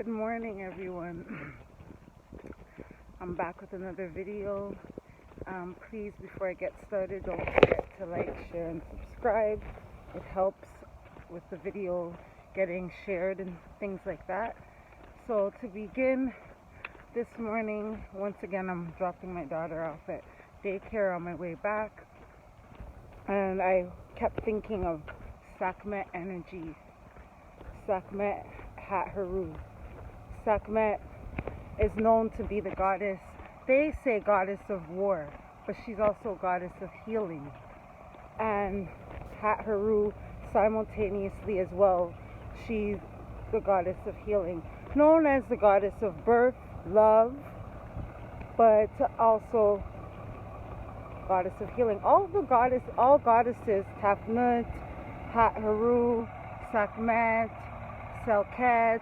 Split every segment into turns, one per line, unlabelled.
Good morning, everyone. I'm back with another video. Please, before I get started, don't forget to like, share, and subscribe. It helps with the video getting shared and things like that. So to begin this morning, once again, I'm dropping my daughter off at daycare on my way back. And I kept thinking of Sekhmet energy. Sekhmet Hathor. Sekhmet is known to be the goddess, they say goddess of war, but she's also goddess of healing. And Hathor simultaneously as well, she's the goddess of healing, known as the goddess of birth, love, but also goddess of healing. All goddesses, Tafnut, Hathor, Sekhmet, Selket,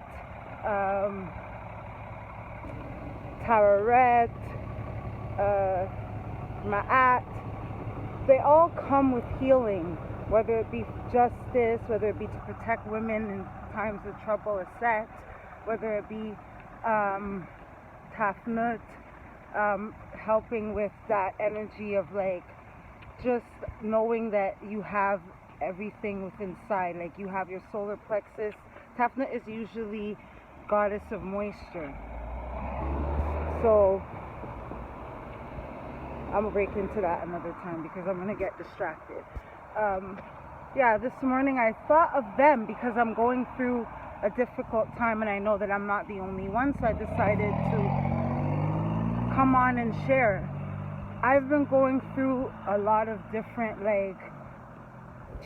Tararet, Ma'at, they all come with healing, whether it be justice, whether it be to protect women in times of trouble, a set, whether it be Tafnut, helping with that energy of like just knowing that you have everything within inside, like you have your solar plexus. Tafnut is usually goddess of moisture. So I'm gonna break into that another time because I'm gonna get distracted. This morning I thought of them because I'm going through a difficult time and I know that I'm not the only one, so I decided to come on and share. I've been going through a lot of different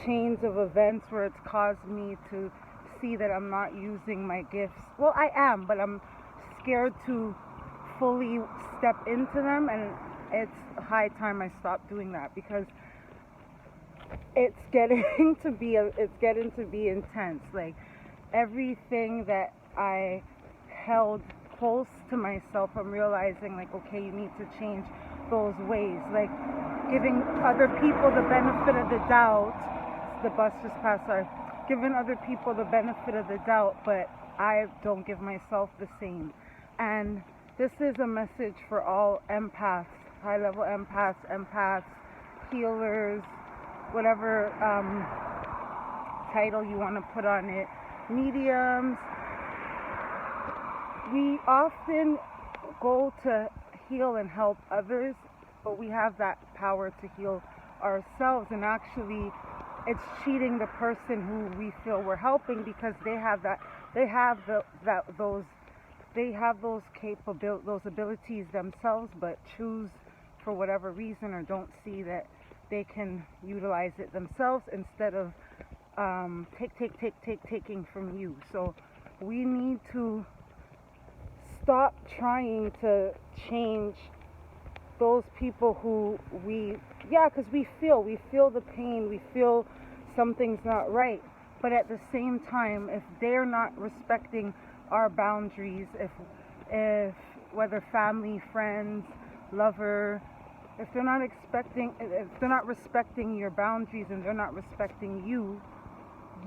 chains of events where it's caused me to see that I'm not using my gifts. Well, I am, but I'm scared to fully step into them, and it's high time I stop doing that because it's getting to be intense. Like everything that I held close to myself, I'm realizing like, okay, you need to change those ways, like giving other people the benefit of the doubt. The bus just passed, sorry. Giving other people the benefit of the doubt, but I don't give myself the same. And this is a message for all empaths, high-level empaths, healers, whatever title you want to put on it, mediums. We often go to heal and help others, but we have that power to heal ourselves, and actually it's cheating the person who we feel we're helping because they have those abilities themselves, but choose for whatever reason or don't see that they can utilize it themselves instead of taking from you. So we need to stop trying to change those people who because we feel the pain, we feel something's not right, but at the same time, if they're not respecting our boundaries, if whether family, friends, lover, if they're not respecting your boundaries and they're not respecting you,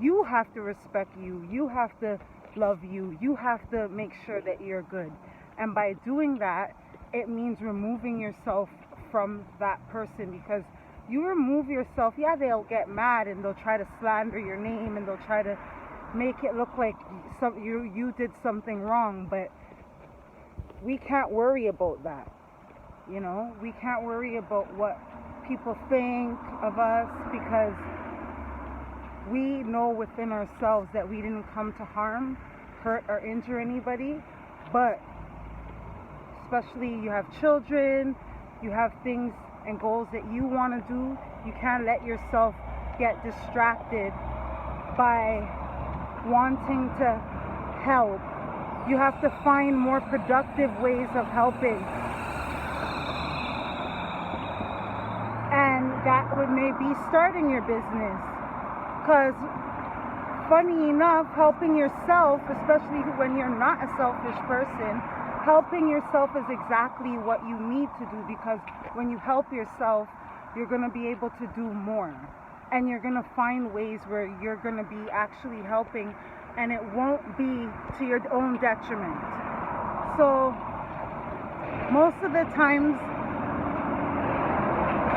you have to respect you. You have to love you. You have to make sure that you're good. And by doing that, it means removing yourself from that person, because you remove yourself, they'll get mad and they'll try to slander your name and they'll try to make it look like you did something wrong, but we can't worry about that. We can't worry about what people think of us because we know within ourselves that we didn't come to harm, hurt, or injure anybody. But especially you have children, you have things and goals that you want to do, you can't let yourself get distracted by wanting to help. You have to find more productive ways of helping. And that would maybe starting your business. Because funny enough, helping yourself, especially when you're not a selfish person, helping yourself is exactly what you need to do, because when you help yourself, you're going to be able to do more. And you're going to find ways where you're going to be actually helping and it won't be to your own detriment. So most of the times,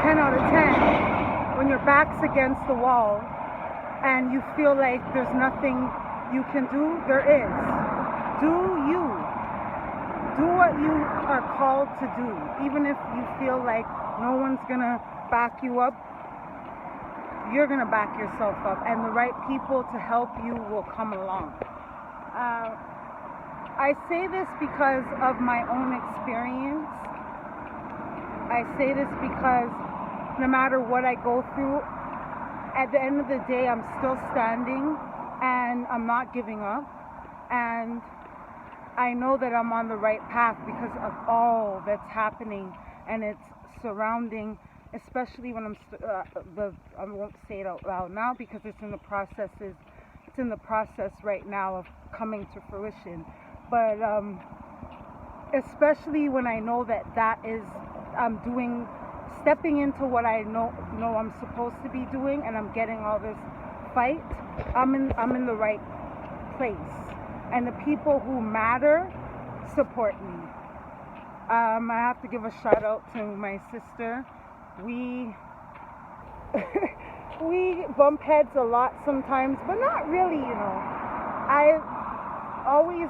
10 out of 10, when your back's against the wall and you feel like there's nothing you can do, there is. Do you. Do what you are called to do. Even if you feel like no one's gonna back you up, you're gonna back yourself up, and the right people to help you will come along. I say this because of my own experience. I say this because no matter what I go through, at the end of the day, I'm still standing and I'm not giving up. And I know that I'm on the right path because of all that's happening, and it's surrounding, especially when I won't say it out loud now because it's in the process right now of coming to fruition. But especially when I know that is I'm stepping into what I know I'm supposed to be doing, and I'm getting all this fight, I'm in the right place, and the people who matter support me. I have to give a shout out to my sister. We we bump heads a lot sometimes, but not really, I'd always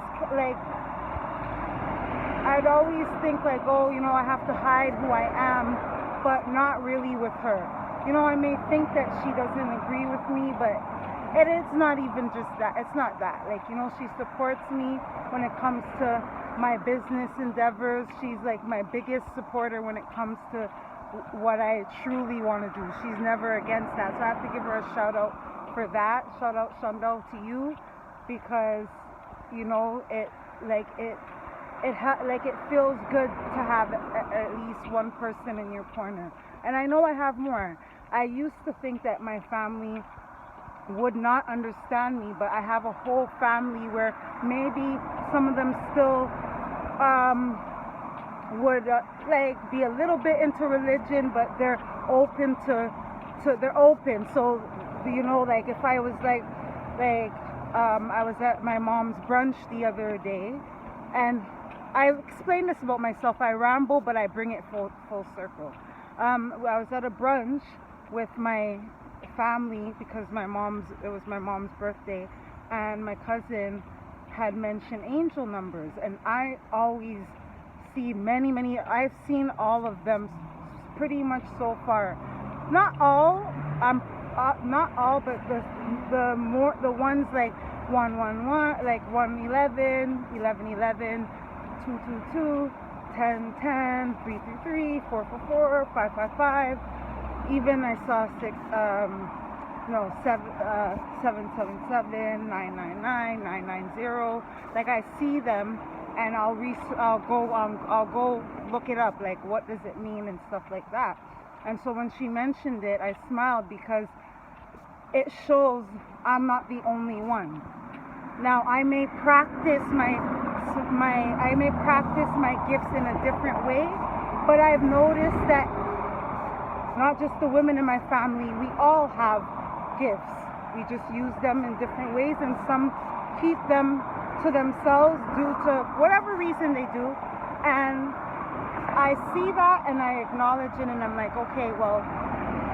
think like, oh, I have to hide who I am, but not really with her. I may think that she doesn't agree with me, but it's not even just that. It's not that. She supports me when it comes to my business endeavors. She's like my biggest supporter when it comes to what I truly want to do. She's never against that. So I have to give her a shout out for that. Shout out to you, because it feels good to have at least one person in your corner. And I know I have more. I used to think that my family would not understand me, but I have a whole family where maybe some of them still would be a little bit into religion, but they're open they're open. So if I was I was at my mom's brunch the other day, and I explained this about myself. I ramble, but I bring it full circle. I was at a brunch with my family because it was my mom's birthday, and my cousin had mentioned angel numbers, and I always see many. I've seen all of them pretty much so far. Not all, but the ones like 111, like 111, 1111, 222, 1010, 333, 444, 555. Even I saw 777, 999, 990. Like I see them, and I'll go look it up. Like, what does it mean and stuff like that. And so when she mentioned it, I smiled because it shows I'm not the only one. Now I may practice my gifts in a different way, but I've noticed that not just the women in my family, we all have gifts. We just use them in different ways, and some keep them to themselves due to whatever reason they do. And I see that and I acknowledge it, and I'm like, okay, well,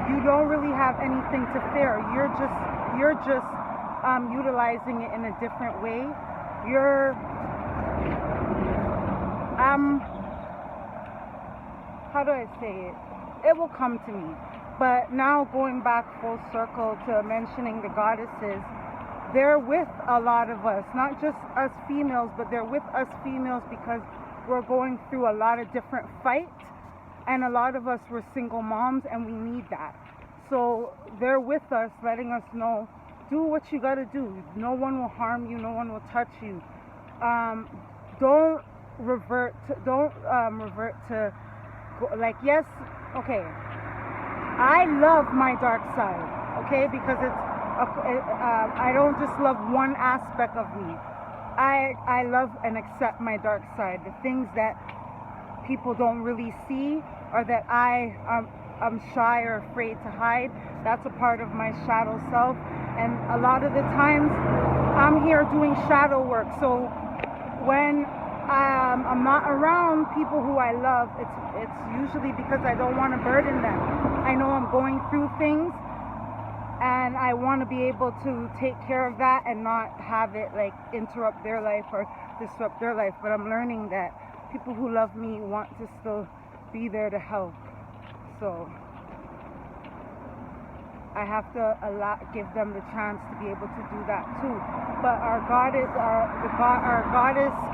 you don't really have anything to fear. You're just utilizing it in a different way. How do I say it? It will come to me. But now going back full circle to mentioning the goddesses, they're with a lot of us, not just us females, but they're with us females because we're going through a lot of different fights, and a lot of us were single moms, and we need that. So they're with us, letting us know, do what you gotta do. No one will harm you, no one will touch you. Don't revert to yes, okay, I love my dark side, okay, because I don't just love one aspect of me. I love and accept my dark side, the things that people don't really see, or that I I'm shy or afraid to hide. That's a part of my shadow self. And a lot of the times I'm here doing shadow work. So when I'm not around people who I love, it's usually because I don't want to burden them. I know I'm going through things, and I want to be able to take care of that and not have it like interrupt their life or disrupt their life. But I'm learning that people who love me want to still be there to help. So I have to give them the chance to be able to do that too. But our goddess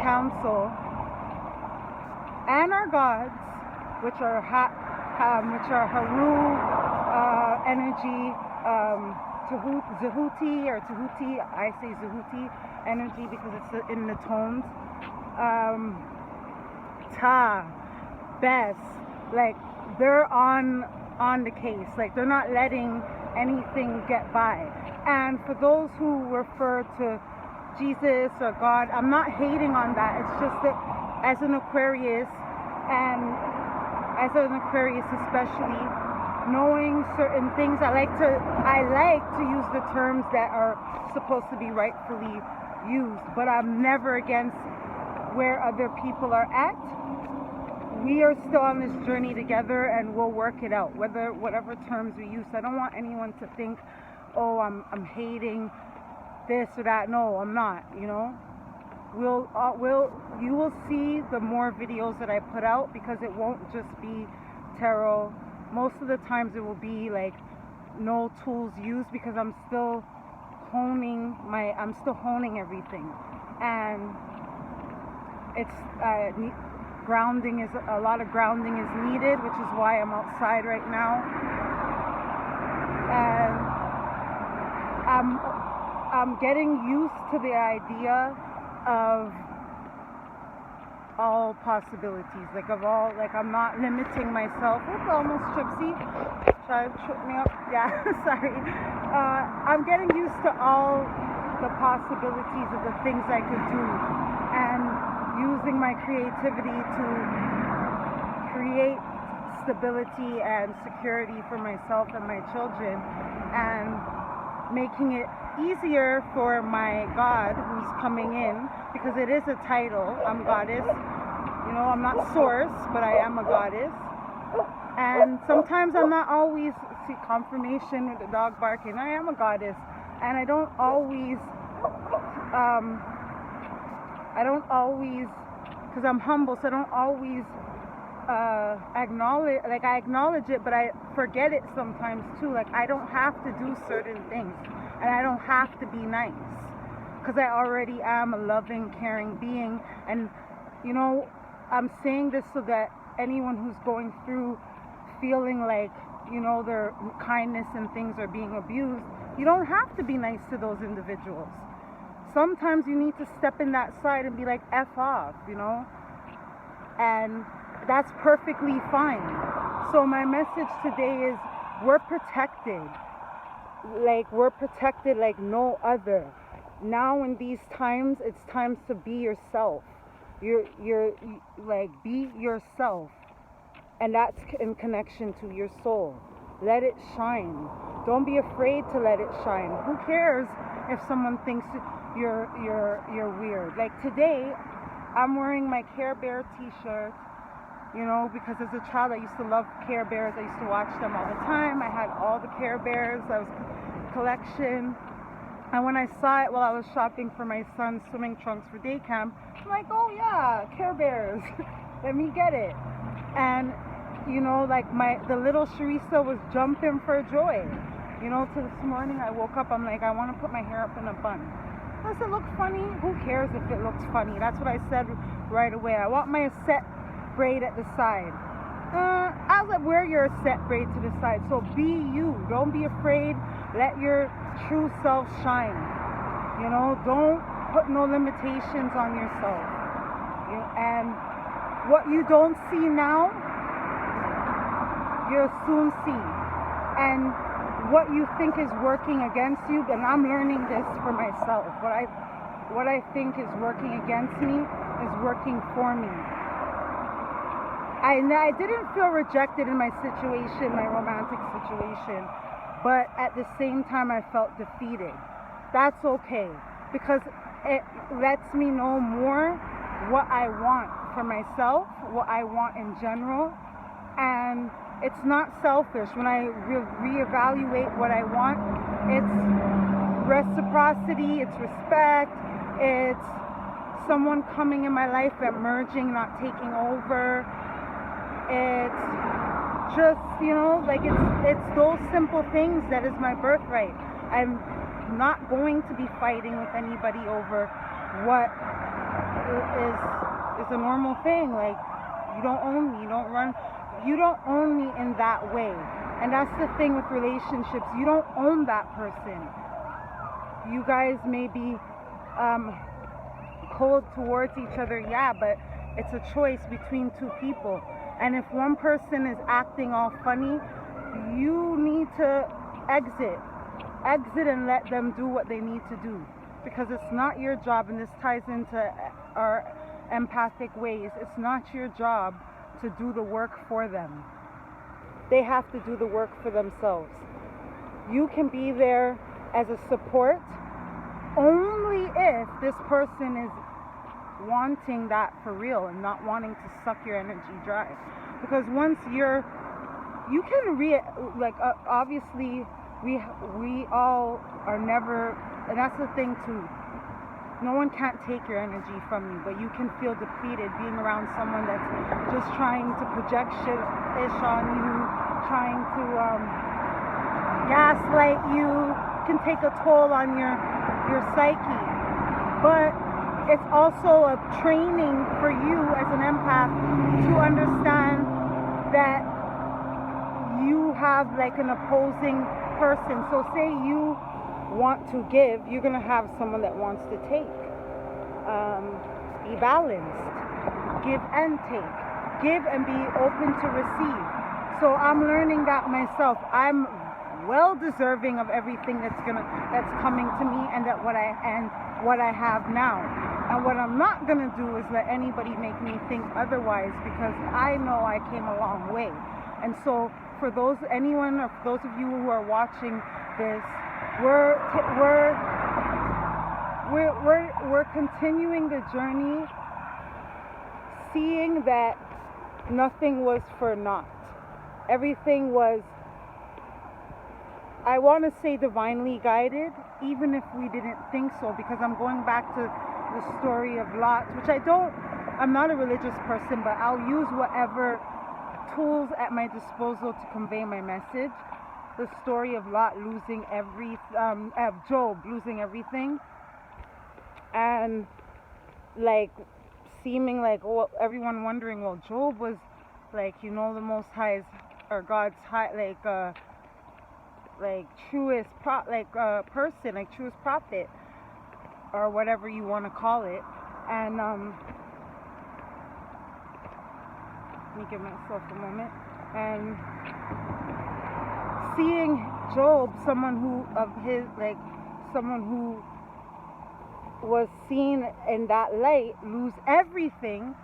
council, and our gods, which are Haru energy, Zehuti or Tehuti. I say Zehuti energy because it's in the tones. Ta, Bess, like they're on the case. Like they're not letting anything get by. And for those who refer to Jesus or God, I'm not hating on that. It's just that as an Aquarius, and as an Aquarius especially, knowing certain things, I like to use the terms that are supposed to be rightfully used, but I'm never against where other people are at. We are still on this journey together, and we'll work it out, whatever terms we use. I don't want anyone to think, oh, I'm hating this or that. No, I'm not. You know, you will see the more videos that I put out, because it won't just be tarot. Most of the times it will be like no tools used, because I'm still honing everything, and it's grounding is a lot of grounding is needed, which is why I'm outside right now. And I'm getting used to the idea of all possibilities, I'm not limiting myself. It's almost Tripsy. Try to trip me up. Yeah, sorry. I'm getting used to all the possibilities of the things I could do, and using my creativity to create stability and security for myself and my children, and making it easier for my God who's coming in, because it is a title. I'm goddess. You know, I'm not source, but I am a goddess. And sometimes I'm not always, see confirmation with the dog barking, I am a goddess. And I don't always, because I'm humble, so I don't always acknowledge, like I acknowledge it, but I forget it sometimes too. Like I don't have to do certain things, and I don't have to be nice, because I already am a loving, caring being. And you know, I'm saying this so that anyone who's going through feeling like, you know, their kindness and things are being abused, you don't have to be nice to those individuals. Sometimes you need to step in that side and be like, F off, you know? And that's perfectly fine. So my message today is, we're protected. Like, we're protected like no other. Now in these times, it's time to be yourself. You're like, be yourself. And that's in connection to your soul. Let it shine. Don't be afraid to let it shine. Who cares if someone thinks you're weird? Like today, I'm wearing my Care Bear t-shirt, you know, because as a child I used to love Care Bears. I used to watch them all the time. I had all the Care Bears. I was collection. And when I saw it while I was shopping for my son's swimming trunks for day camp, I'm like, oh yeah, Care Bears. Let me get it. And you know, like the little Sharissa was jumping for joy. You know, till this morning I woke up, I'm like, I want to put my hair up in a bun. Does it look funny? Who cares if it looks funny? That's what I said right away. I want my set braid at the side. I'll wear your set braid to the side. So be you. Don't be afraid. Let your true self shine. You know, don't put no limitations on yourself. And what you don't see now, you'll soon see. And what you think is working against you, and I'm learning this for myself. What I think is working against me is working for me. I didn't feel rejected in my situation, my romantic situation, but at the same time I felt defeated. That's okay, because it lets me know more what I want for myself, what I want in general, and it's not selfish. When I reevaluate what I want, it's reciprocity, it's respect, it's someone coming in my life and merging, not taking over. It's just, like it's those simple things that is my birthright. I'm not going to be fighting with anybody over what is a normal thing. Like, you don't own me, you don't own me in that way. And that's the thing with relationships. You don't own that person. You guys may be cold towards each other, yeah, but it's a choice between two people. And if one person is acting all funny, you need to exit and let them do what they need to do, because it's not your job. And this ties into our empathic ways. It's not your job to do the work for them. They have to do the work for themselves. You can be there as a support only if this person is wanting that for real and not wanting to suck your energy dry. Because once you can obviously we all are never, and that's the thing too, no one can't take your energy from you, but you can feel depleted being around someone that's just trying to project shit-ish on you, trying to gaslight you, can take a toll on your psyche. But it's also a training for you as an empath to understand that you have like an opposing person. So say you want to give, you're going to have someone that wants to take. Be balanced. Give and take. Give and be open to receive. So I'm learning that myself. I'm well deserving of everything that's coming to me, and what I have now. And what I'm not going to do is let anybody make me think otherwise, because I know I came a long way. And so for those of you who are watching this, we're continuing the journey, seeing that nothing was for naught. Everything was, I want to say, divinely guided, even if we didn't think so, because I'm going back to the story of Lot, which I'm not a religious person, but I'll use whatever tools at my disposal to convey my message. The story of Lot losing Job losing everything, and like seeming like, everyone wondering, well, Job was like, the Most High's or God's high, truest person, like truest prophet, or whatever you want to call it. And let me give myself a moment. And seeing Job, someone who was seen in that light, lose everything,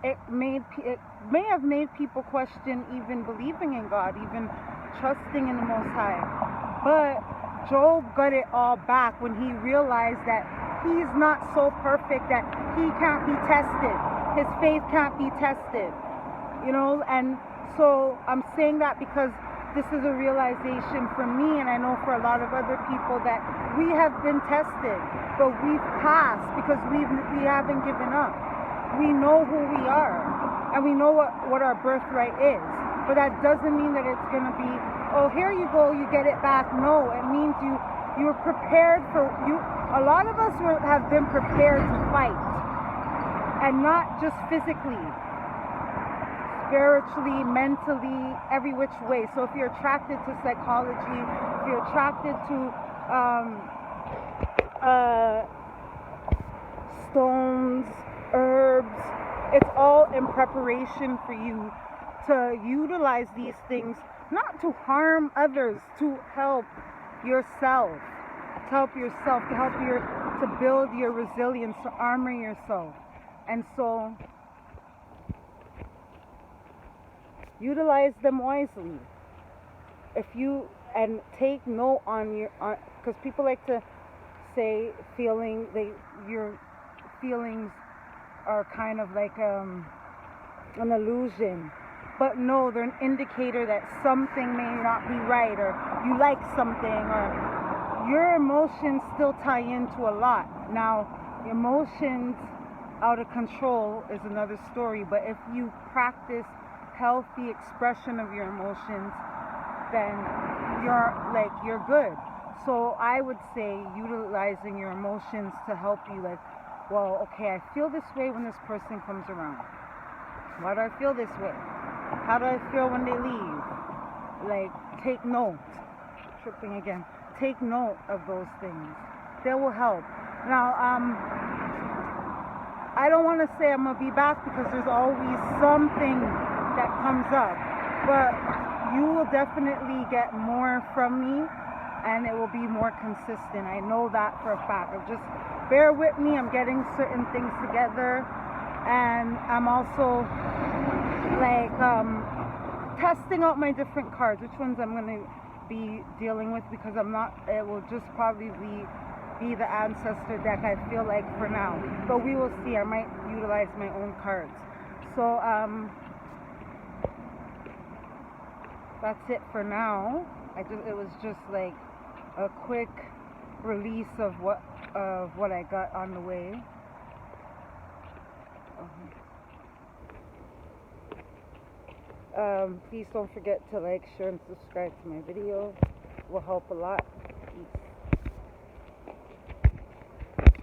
it may have made people question even believing in God, even trusting in the Most High. But Job got it all back when he realized that he's not so perfect that he can't be tested. His faith can't be tested. And so I'm saying that because this is a realization for me, and I know for a lot of other people, that we have been tested, but we've passed because we haven't given up. We know who we are, and we know what our birthright is. But that doesn't mean that it's going to be, oh, here you go, you get it back. No, it means you're prepared for you. A lot of us have been prepared to fight, and not just physically, spiritually, mentally, every which way. So if you're attracted to psychology, if you're attracted to stones, herbs, it's all in preparation for you to utilize these things, not to harm others, to help yourself, to build your resilience, to armor yourself. And so Utilize them wisely. If you and take note on your, because people like to say your feelings are kind of like an illusion, but no, they're an indicator that something may not be right, or you like something, or your emotions still tie into a lot. Now, emotions out of control is another story, but if you practice healthy expression of your emotions, then you're good. So I would say utilizing your emotions to help you, like, well, okay, I feel this way when this person comes around. Why do I feel this way? How do I feel when they leave? Like, take note. Tripping again. Take note of those things. They will help. Now, I don't want to say I'm going to be back because there's always something that comes up. But you will definitely get more from me, and it will be more consistent. I know that for a fact. Just bear with me. I'm getting certain things together, and I'm also like testing out my different cards, which ones I'm going to be dealing with, because I'm not, it will just probably be the ancestor deck, I feel like, for now. But we will see. I might utilize my own cards. So that's it for now. It was just like a quick release of what I got on the way. Please don't forget to like, share, and subscribe to my video. It will help a lot.